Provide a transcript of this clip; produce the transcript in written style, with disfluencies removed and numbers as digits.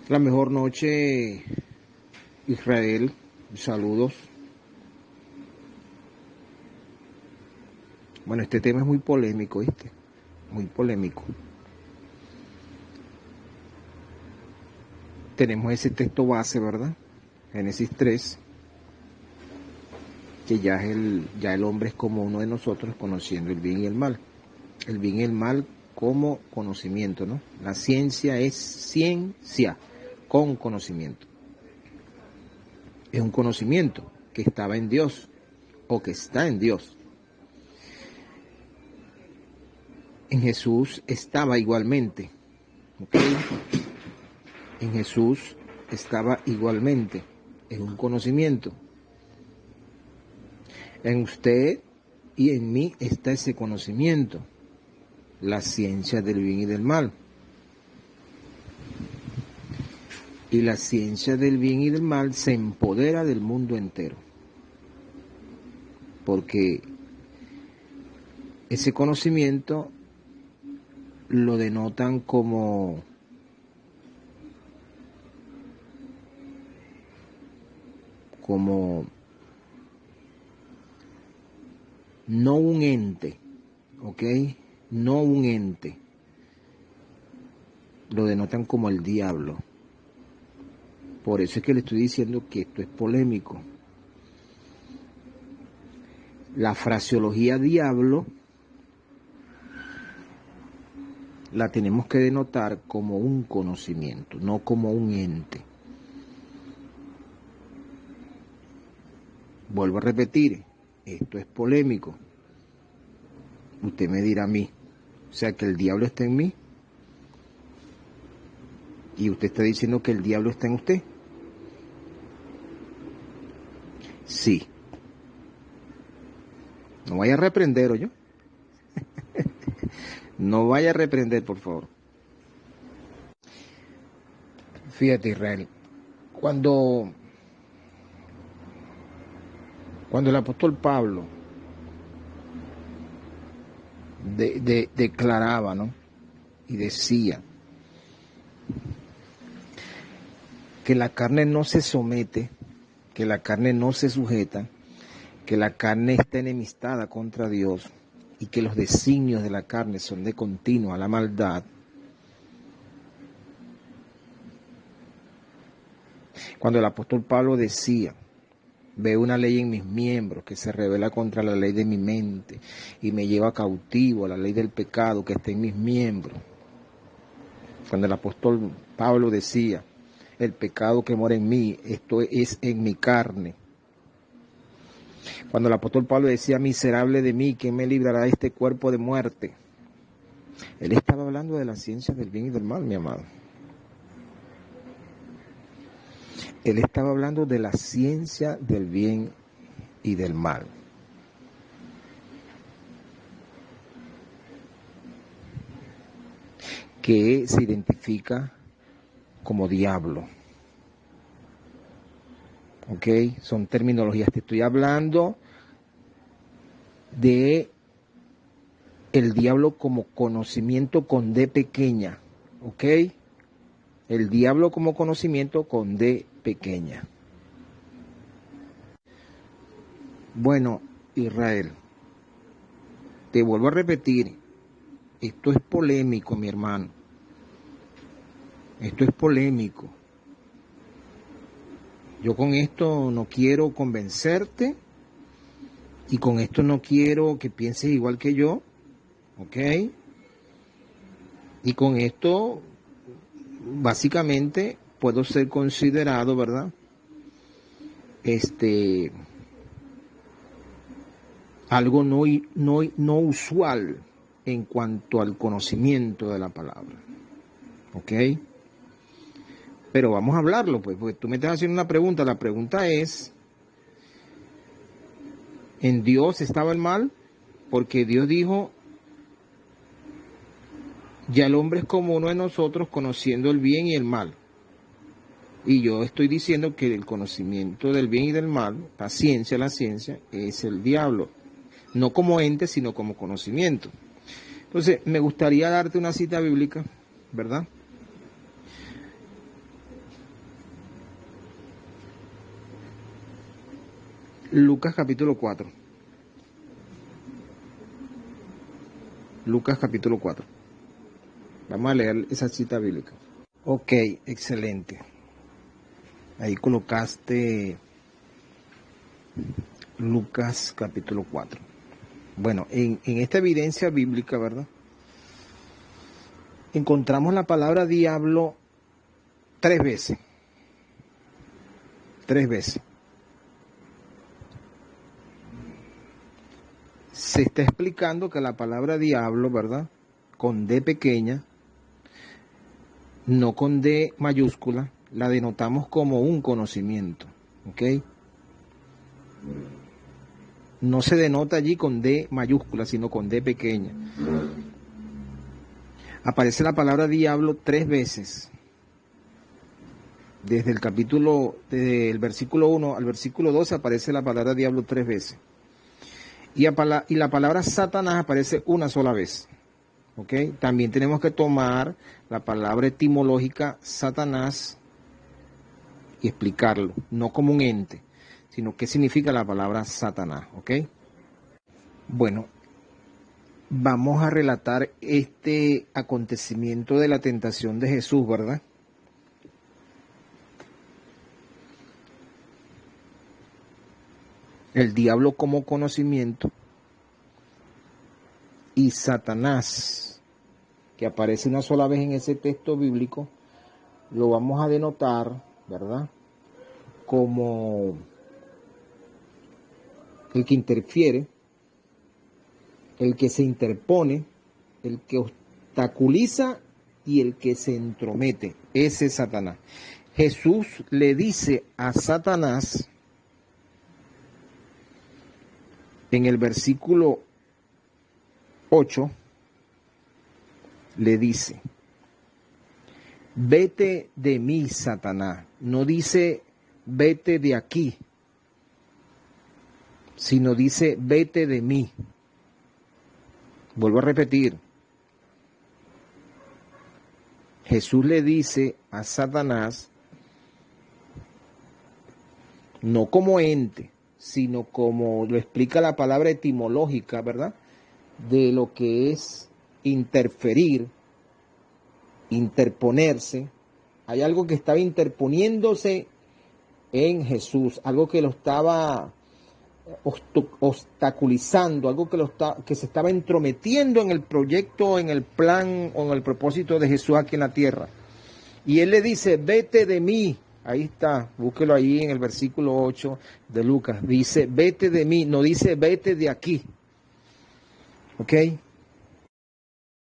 La mejor noche, Israel. Saludos. Bueno, este tema es muy polémico, ¿viste? Muy polémico. Tenemos ese texto base, ¿verdad? Génesis 3, que ya el hombre es como uno de nosotros, conociendo el bien y el mal. El bien y el mal como conocimiento, ¿no? La ciencia es ciencia con conocimiento. Es un conocimiento que estaba en Dios o que está en Dios. En Jesús estaba igualmente, ¿ok? En Jesús estaba igualmente. Es un conocimiento. En usted y en mí está ese conocimiento, la ciencia del bien y del mal. Y la ciencia del bien y del mal se empodera del mundo entero. Porque ese conocimiento lo denotan como no un ente, ¿ok? No un ente. Lo denotan como el diablo. Por eso es que le estoy diciendo que esto es polémico. La fraseología diablo la tenemos que denotar como un conocimiento, no como un ente. Vuelvo a repetir, esto es polémico. Usted me dirá a mí, o sea que el diablo está en mí. Y usted está diciendo que el diablo está en usted. Sí. No vaya a reprender, ¿oyó? No vaya a reprender, por favor. Fíjate, Israel, cuando el apóstol Pablo declaraba, ¿no? Y decía que la carne no se somete, que la carne no se sujeta, que la carne está enemistada contra Dios y que los designios de la carne son de continuo a la maldad. Cuando el apóstol Pablo decía, veo una ley en mis miembros que se revela contra la ley de mi mente y me lleva cautivo a la ley del pecado que está en mis miembros. Cuando el apóstol Pablo decía, el pecado que mora en mí, esto es en mi carne. Cuando el apóstol Pablo decía, miserable de mí, ¿quién me librará de este cuerpo de muerte? Él estaba hablando de la ciencia del bien y del mal, mi amado. Él estaba hablando de la ciencia del bien y del mal. Que se identifica como diablo. ¿Ok? Son terminologías. Te estoy hablando de el diablo como conocimiento con D pequeña. ¿Ok? El diablo como conocimiento con D pequeña. Bueno, Israel, te vuelvo a repetir, esto es polémico, mi hermano. Esto es polémico. Yo con esto no quiero convencerte y con esto no quiero que pienses igual que yo, ¿ok? Y con esto, básicamente, puedo ser considerado, ¿verdad? Algo no usual en cuanto al conocimiento de la palabra, ¿ok? Pero vamos a hablarlo, pues, porque tú me estás haciendo una pregunta. La pregunta es, ¿en Dios estaba el mal? Porque Dios dijo, ya el hombre es como uno de nosotros, conociendo el bien y el mal. Y yo estoy diciendo que el conocimiento del bien y del mal, la ciencia, es el diablo. No como ente, sino como conocimiento. Entonces, me gustaría darte una cita bíblica, ¿verdad? Lucas capítulo 4. Lucas capítulo 4. Vamos a leer esa cita bíblica. Ok, excelente. Ahí colocaste Lucas capítulo 4. Bueno, en esta evidencia bíblica, ¿verdad? Encontramos la palabra diablo 3 veces. 3 veces. Se está explicando que la palabra diablo, ¿verdad? Con D pequeña, no con D mayúscula, la denotamos como un conocimiento, ¿ok? No se denota allí con D mayúscula, sino con D pequeña. Aparece la palabra diablo 3 veces. Desde el versículo 1 al versículo 12 aparece la palabra diablo 3 veces. Y la palabra Satanás aparece una sola vez. ¿Ok? También tenemos que tomar la palabra etimológica Satanás y explicarlo, no como un ente, sino qué significa la palabra Satanás. ¿Ok? Bueno, vamos a relatar este acontecimiento de la tentación de Jesús, ¿verdad? El diablo como conocimiento y Satanás, que aparece una sola vez en ese texto bíblico, lo vamos a denotar, ¿verdad? Como el que interfiere, el que se interpone, el que obstaculiza y el que se entromete. Ese es Satanás. Jesús le dice a Satanás en el versículo 8, le dice: vete de mí, Satanás. No dice vete de aquí, sino dice vete de mí. Vuelvo a repetir. Jesús le dice a Satanás, no como ente, sino como lo explica la palabra etimológica, ¿verdad? De lo que es interferir, interponerse. Hay algo que estaba interponiéndose en Jesús, algo que lo estaba obstaculizando, algo que se estaba entrometiendo en el proyecto, en el plan o en el propósito de Jesús aquí en la tierra. Y él le dice, vete de mí. Ahí está, búsquelo ahí en el versículo 8 de Lucas. Dice, vete de mí, no dice, vete de aquí. ¿Ok?